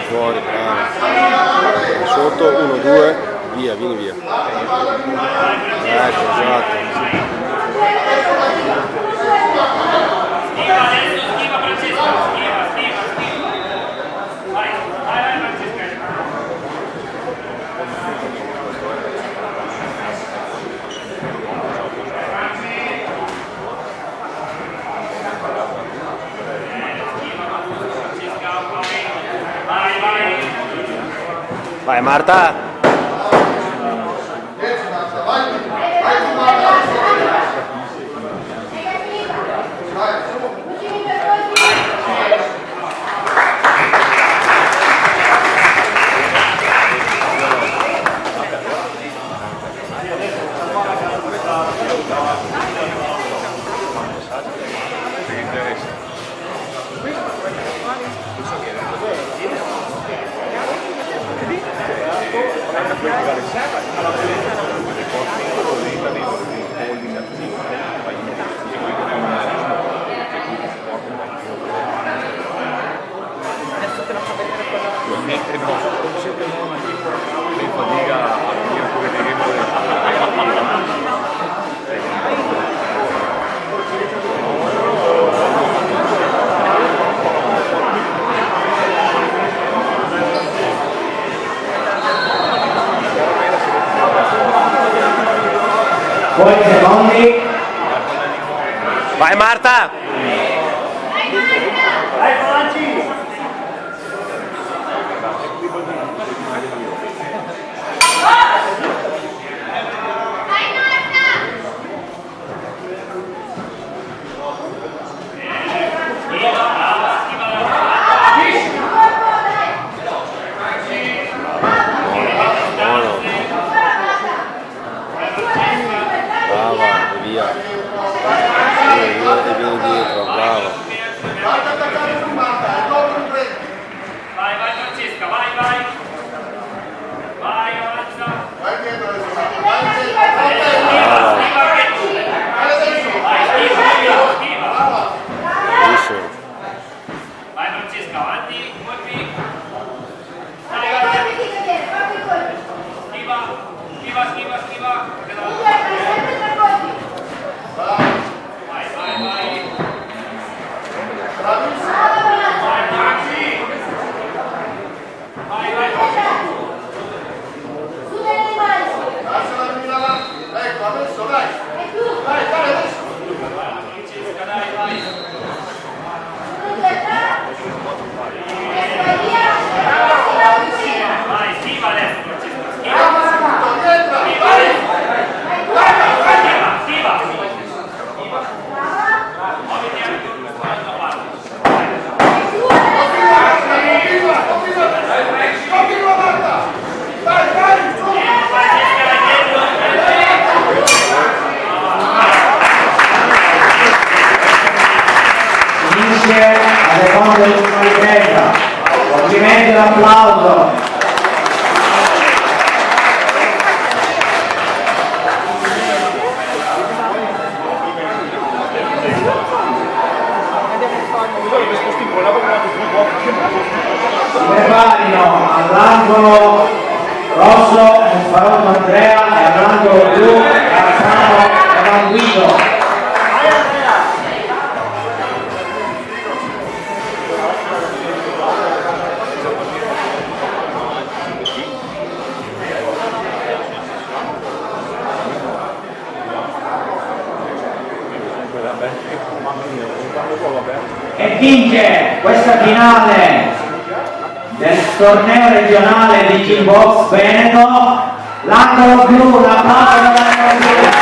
Fuori, bravo. Sotto, 1-2, via, vieni via. Ecco, esatto. Schiva Francesco, schiva. Vai Francesco. Vai Marta! Poi secondi. Vai Marta! Vai Franci! Brava, e via. E vieni dietro, bravo. Vai Francesca, vai. Vai, avanza. Schiva. Bellissimo. Vai Francesca, avanti, colpi. Schiva. Vai. Ecco, adesso dai! Dai, adesso! Francesca, dai. Vai, schiva adesso, Francesca, schiva. Finisce alle seconde dell'1:30. Complimenti e l'applauso. Si preparino all'angolo rosso Farotto Andrea e all'angolo blu Cassano e Guido. E vince questa finale del torneo regionale di Gymbox Veneto l'angolo blu, l'applauso dell'angolo blu.